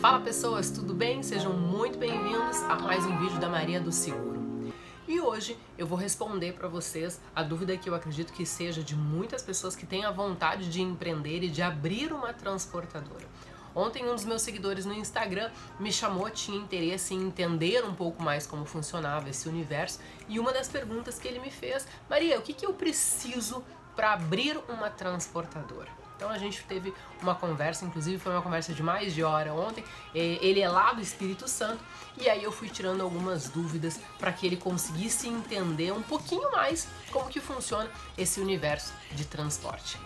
Fala pessoas, tudo bem? Sejam muito bem-vindos a mais um vídeo da Maria do Seguro. E hoje eu vou responder para vocês a dúvida que eu acredito que seja de muitas pessoas que têm a vontade de empreender e de abrir uma transportadora. Ontem um dos meus seguidores no Instagram me chamou, tinha interesse em entender um pouco mais como funcionava esse universo, e uma das perguntas que ele me fez: Maria, o que eu preciso para abrir uma transportadora? Então a gente teve uma conversa, inclusive foi uma conversa de mais de hora ontem. Ele é lá do Espírito Santo, e aí eu fui tirando algumas dúvidas para que ele conseguisse entender um pouquinho mais como que funciona esse universo de transporte.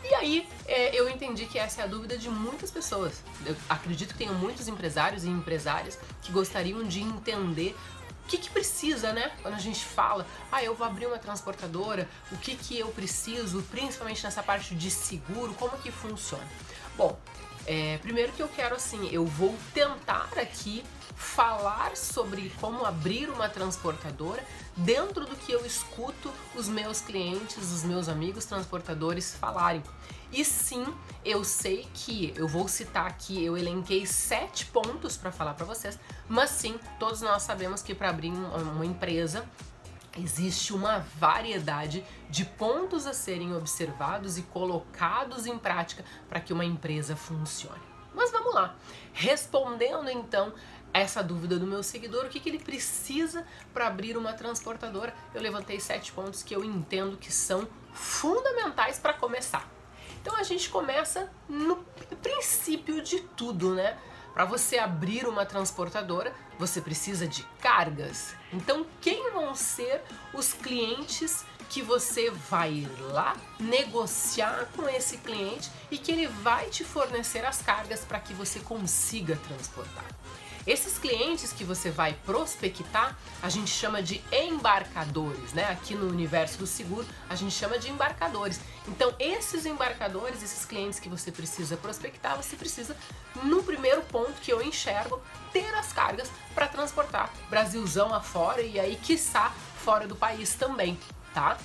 E aí eu entendi que essa é a dúvida de muitas pessoas. Eu acredito que tenham muitos empresários e empresárias que gostariam de entender o que precisa, né? Quando a gente fala, eu vou abrir uma transportadora, o que eu preciso, principalmente nessa parte de seguro, como que funciona? Bom, primeiro que eu quero eu vou tentar aqui falar sobre como abrir uma transportadora dentro do que eu escuto os meus clientes, os meus amigos transportadores falarem. E sim, eu sei que eu vou citar aqui, eu elenquei 7 pontos para falar para vocês, mas sim, todos nós sabemos que para abrir uma empresa existe uma variedade de pontos a serem observados e colocados em prática para que uma empresa funcione. Mas vamos lá, respondendo então essa dúvida do meu seguidor, o que ele precisa para abrir uma transportadora, eu levantei 7 pontos que eu entendo que são fundamentais para começar. Então a gente começa no princípio de tudo, né? Para você abrir uma transportadora, você precisa de cargas. Então quem vão ser os clientes que você vai lá negociar com esse cliente e que ele vai te fornecer as cargas para que você consiga transportar? Esses clientes que você vai prospectar, a gente chama de embarcadores, né? Aqui no universo do seguro, a gente chama de embarcadores. Então, esses embarcadores, esses clientes que você precisa prospectar, você precisa, no primeiro ponto que eu enxergo, ter as cargas para transportar Brasilzão afora e aí, quiçá, fora do país também, tá?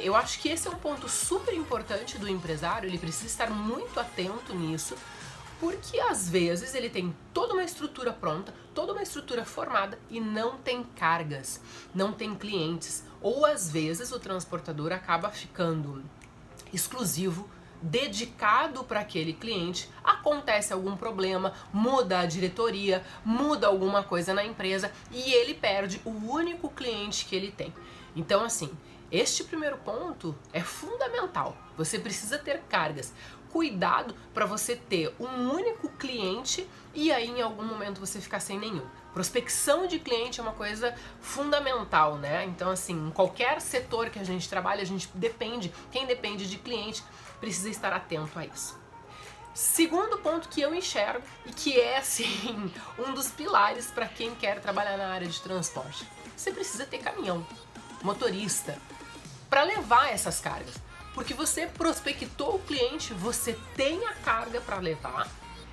Eu acho que esse é um ponto super importante do empresário, ele precisa estar muito atento nisso, porque às vezes ele tem toda uma estrutura pronta, toda uma estrutura formada e não tem cargas, não tem clientes, ou às vezes o transportador acaba ficando exclusivo, dedicado para aquele cliente, acontece algum problema, muda a diretoria, muda alguma coisa na empresa e ele perde o único cliente que ele tem. Então assim, este primeiro ponto é fundamental, você precisa ter cargas. Cuidado para você ter um único cliente e aí em algum momento você ficar sem nenhum. Prospecção de cliente é uma coisa fundamental, né? Então assim, em qualquer setor que a gente trabalha, quem depende de cliente precisa estar atento a isso. Segundo ponto que eu enxergo e que é assim um dos pilares para quem quer trabalhar na área de transporte. Você precisa ter caminhão, motorista, para levar essas cargas. Porque você prospectou o cliente, você tem a carga para levar,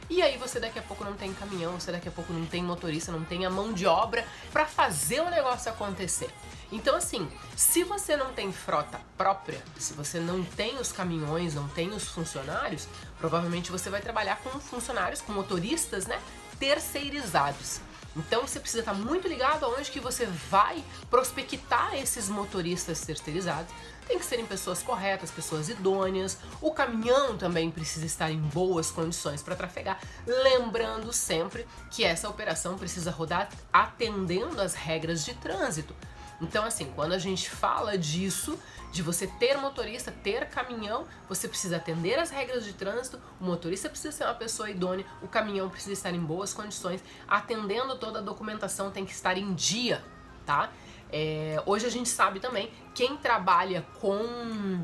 e aí você daqui a pouco não tem caminhão, você daqui a pouco não tem motorista, não tem a mão de obra para fazer o negócio acontecer. Então assim, se você não tem frota própria, se você não tem os caminhões, não tem os funcionários, provavelmente você vai trabalhar com funcionários, com motoristas, né, terceirizados. Então você precisa estar muito ligado aonde que você vai prospectar esses motoristas terceirizados. Tem que serem pessoas corretas, pessoas idôneas. O caminhão também precisa estar em boas condições para trafegar. Lembrando sempre que essa operação precisa rodar atendendo às regras de trânsito. Então assim, quando a gente fala disso, de você ter motorista, ter caminhão, você precisa atender às regras de trânsito, o motorista precisa ser uma pessoa idônea, o caminhão precisa estar em boas condições, atendendo toda a documentação tem que estar em dia, tá? Hoje a gente sabe também, quem trabalha com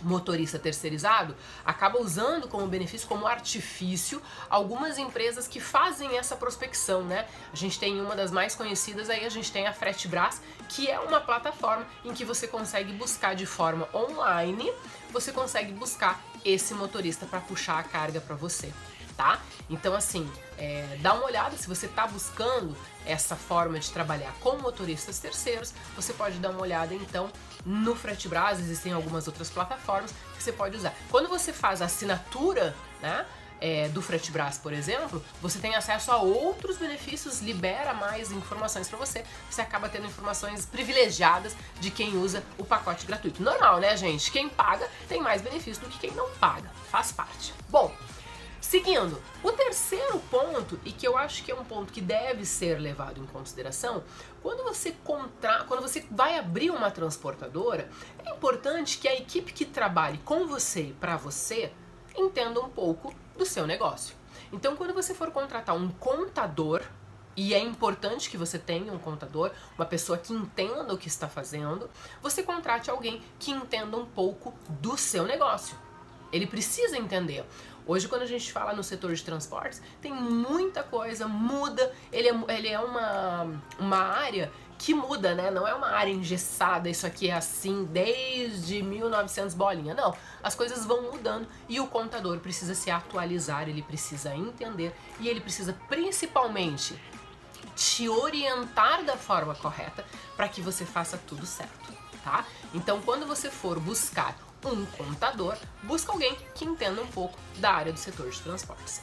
motorista terceirizado acaba usando como benefício, como artifício, algumas empresas que fazem essa prospecção, né? A gente tem uma das mais conhecidas aí, a gente tem a Fretebras, que é uma plataforma em que você consegue buscar de forma online, você consegue buscar esse motorista para puxar a carga para você, tá? Então assim, dá uma olhada, se você está buscando essa forma de trabalhar com motoristas terceiros, você pode dar uma olhada então no Fretebras, existem algumas outras plataformas que você pode usar. Quando você faz a assinatura, né, do Fretebras, por exemplo, você tem acesso a outros benefícios, libera mais informações para você, você acaba tendo informações privilegiadas de quem usa o pacote gratuito. Normal, né, gente? Quem paga tem mais benefício do que quem não paga, faz parte. Bom, seguindo, o terceiro ponto, e que eu acho que é um ponto que deve ser levado em consideração, quando você vai abrir uma transportadora, é importante que a equipe que trabalhe com você e para você entenda um pouco do seu negócio. Então, quando você for contratar um contador, e é importante que você tenha um contador, uma pessoa que entenda o que está fazendo, você contrate alguém que entenda um pouco do seu negócio. Ele precisa entender. Hoje, quando a gente fala no setor de transportes, tem muita coisa, muda, ele é uma área que muda, né? Não é uma área engessada, isso aqui é assim desde 1900 bolinha. Não, as coisas vão mudando e o contador precisa se atualizar, ele precisa entender e ele precisa principalmente te orientar da forma correta para que você faça tudo certo, tá? Então, quando você for buscar um contador, busca alguém que entenda um pouco da área do setor de transportes.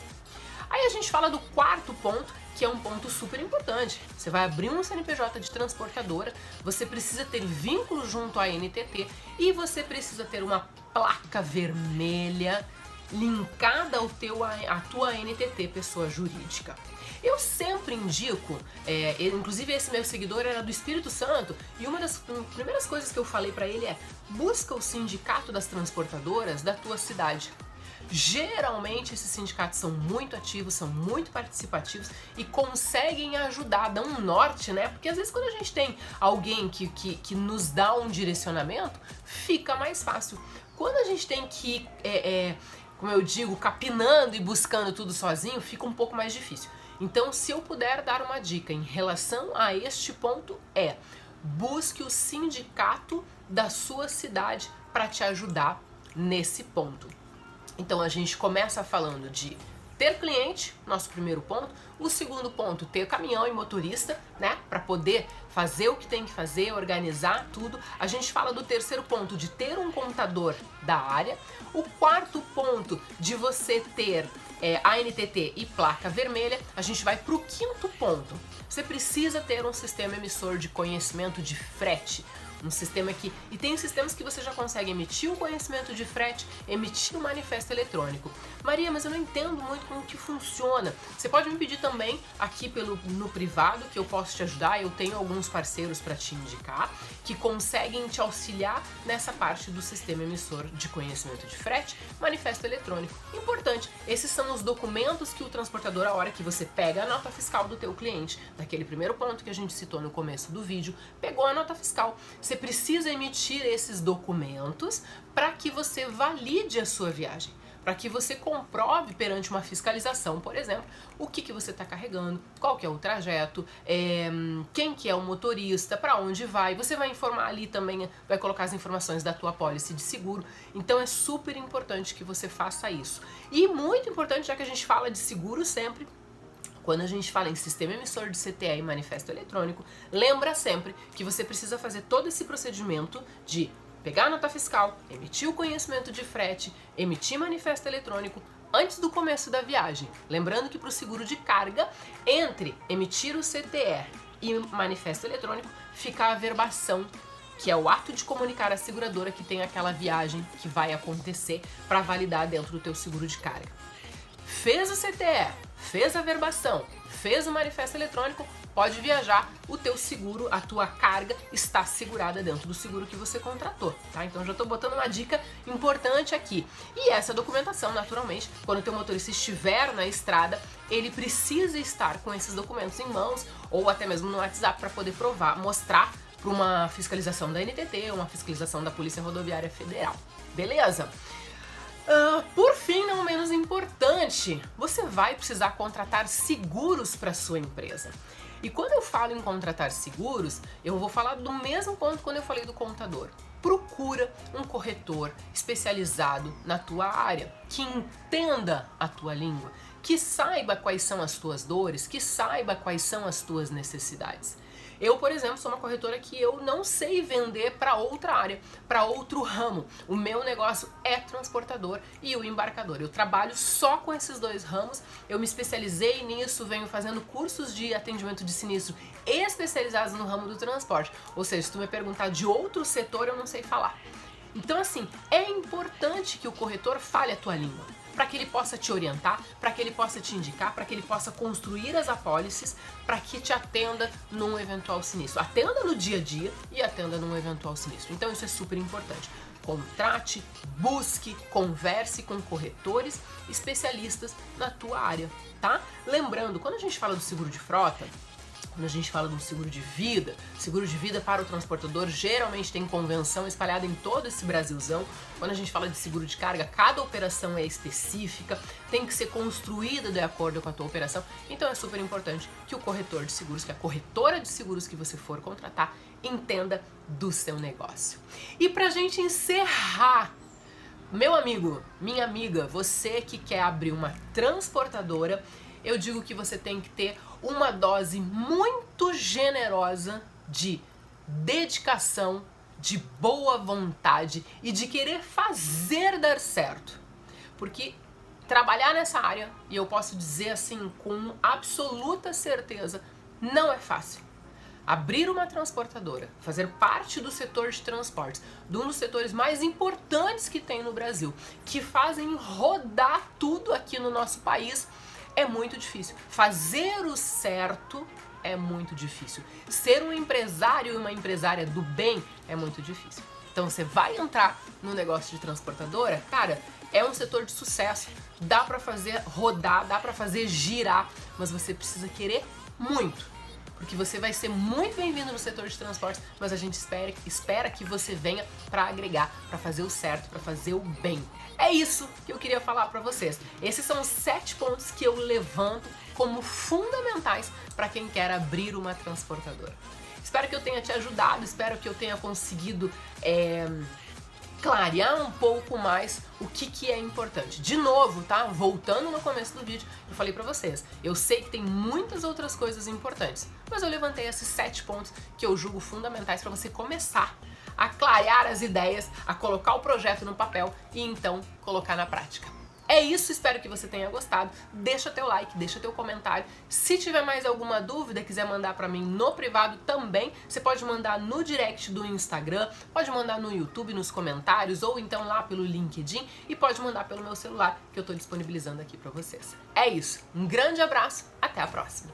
Aí a gente fala do quarto ponto, que é um ponto super importante. Você vai abrir um CNPJ de transportadora, você precisa ter vínculo junto à NTT e você precisa ter uma placa vermelha linkada à tua NTT, pessoa jurídica. Eu sempre indico, inclusive esse meu seguidor era do Espírito Santo, e uma das primeiras coisas que eu falei para ele é: busca o sindicato das transportadoras da tua cidade. Geralmente esses sindicatos são muito ativos, são muito participativos e conseguem ajudar, dão um norte, né? Porque às vezes quando a gente tem alguém que nos dá um direcionamento, fica mais fácil. Quando a gente tem que ir, como eu digo, capinando e buscando tudo sozinho, fica um pouco mais difícil. Então, se eu puder dar uma dica em relação a este ponto, busque o sindicato da sua cidade para te ajudar nesse ponto. Então, a gente começa falando de ter cliente, nosso primeiro ponto. O segundo ponto, ter caminhão e motorista, né, para poder fazer o que tem que fazer, organizar tudo. A gente fala do terceiro ponto, de ter um contador da área. O quarto ponto, de você ter a NTT e placa vermelha. A gente vai para o quinto ponto. Você precisa ter um sistema emissor de conhecimento de frete. Um sistema e tem sistemas que você já consegue emitir o conhecimento de frete, emitir o manifesto eletrônico. Maria, mas eu não entendo muito como que funciona. Você pode me pedir também aqui no privado, que eu posso te ajudar. Eu tenho alguns parceiros para te indicar, que conseguem te auxiliar nessa parte do sistema emissor de conhecimento de frete, manifesto eletrônico. Importante, esses são os documentos que o transportador, a hora que você pega a nota fiscal do teu cliente, daquele primeiro ponto que a gente citou no começo do vídeo, pegou a nota fiscal. Você precisa emitir esses documentos para que você valide a sua viagem, para que você comprove perante uma fiscalização, por exemplo, o que você está carregando, qual que é o trajeto, quem que é o motorista, para onde vai. Você vai informar ali também, vai colocar as informações da tua pólice de seguro. Então é super importante que você faça isso. E muito importante, já que a gente fala de seguro sempre, quando a gente fala em sistema emissor de CTE e manifesto eletrônico, lembra sempre que você precisa fazer todo esse procedimento de pegar a nota fiscal, emitir o conhecimento de frete, emitir manifesto eletrônico antes do começo da viagem. Lembrando que para o seguro de carga, entre emitir o CTE e manifesto eletrônico, fica a averbação, que é o ato de comunicar à seguradora que tem aquela viagem que vai acontecer para validar dentro do teu seguro de carga. Fez o CTE, fez a averbação, fez o manifesto eletrônico, pode viajar, o teu seguro, a tua carga está segurada dentro do seguro que você contratou, tá? Então já estou botando uma dica importante aqui. E essa documentação, naturalmente, quando o teu motorista estiver na estrada, ele precisa estar com esses documentos em mãos ou até mesmo no WhatsApp para poder provar, mostrar para uma fiscalização da NTT, uma fiscalização da Polícia Rodoviária Federal. Beleza? Por fim, não menos importante, você vai precisar contratar seguros para sua empresa. E quando eu falo em contratar seguros, eu vou falar do mesmo ponto quando eu falei do contador. Procura um corretor especializado na tua área, que entenda a tua língua, que saiba quais são as tuas dores, que saiba quais são as tuas necessidades. Eu, por exemplo, sou uma corretora que eu não sei vender para outra área, para outro ramo. O meu negócio é transportador e o embarcador. Eu trabalho só com esses dois ramos, eu me especializei nisso, venho fazendo cursos de atendimento de sinistro especializados no ramo do transporte. Ou seja, se tu me perguntar de outro setor, eu não sei falar. Então, assim, é importante que o corretor fale a tua língua, para que ele possa te orientar, para que ele possa te indicar, para que ele possa construir as apólices, para que te atenda num eventual sinistro. Atenda no dia a dia e atenda num eventual sinistro. Então isso é super importante. Contrate, busque, converse com corretores especialistas na tua área, tá? Lembrando, quando a gente fala do seguro de frota, quando a gente fala de um seguro de vida para o transportador geralmente tem convenção espalhada em todo esse Brasilzão. Quando a gente fala de seguro de carga, cada operação é específica, tem que ser construída de acordo com a tua operação. Então é super importante que o corretor de seguros, que a corretora de seguros que você for contratar, entenda do seu negócio. E pra gente encerrar, meu amigo, minha amiga, você que quer abrir uma transportadora, eu digo que você tem que ter uma dose muito generosa de dedicação, de boa vontade e de querer fazer dar certo. Porque trabalhar nessa área, e eu posso dizer assim com absoluta certeza, não é fácil. Abrir uma transportadora, fazer parte do setor de transportes, de um dos setores mais importantes que tem no Brasil, que fazem rodar tudo aqui no nosso país, é muito difícil. Fazer o certo é muito difícil. Ser um empresário e uma empresária do bem é muito difícil. Então você vai entrar no negócio de transportadora, cara, é um setor de sucesso. Dá pra fazer rodar, dá pra fazer girar, mas você precisa querer muito. Porque você vai ser muito bem-vindo no setor de transportes, mas a gente espera que você venha para agregar, para fazer o certo, para fazer o bem. É isso que eu queria falar para vocês. Esses são os 7 pontos que eu levanto como fundamentais para quem quer abrir uma transportadora. Espero que eu tenha te ajudado, espero que eu tenha conseguido clarear um pouco mais o que é importante. De novo, tá? Voltando no começo do vídeo, eu falei pra vocês, eu sei que tem muitas outras coisas importantes, mas eu levantei esses 7 pontos que eu julgo fundamentais para você começar a clarear as ideias, a colocar o projeto no papel e então colocar na prática. É isso, espero que você tenha gostado. Deixa teu like, deixa teu comentário. Se tiver mais alguma dúvida, quiser mandar pra mim no privado também, você pode mandar no direct do Instagram, pode mandar no YouTube, nos comentários, ou então lá pelo LinkedIn, e pode mandar pelo meu celular, que eu tô disponibilizando aqui pra vocês. É isso, um grande abraço, até a próxima!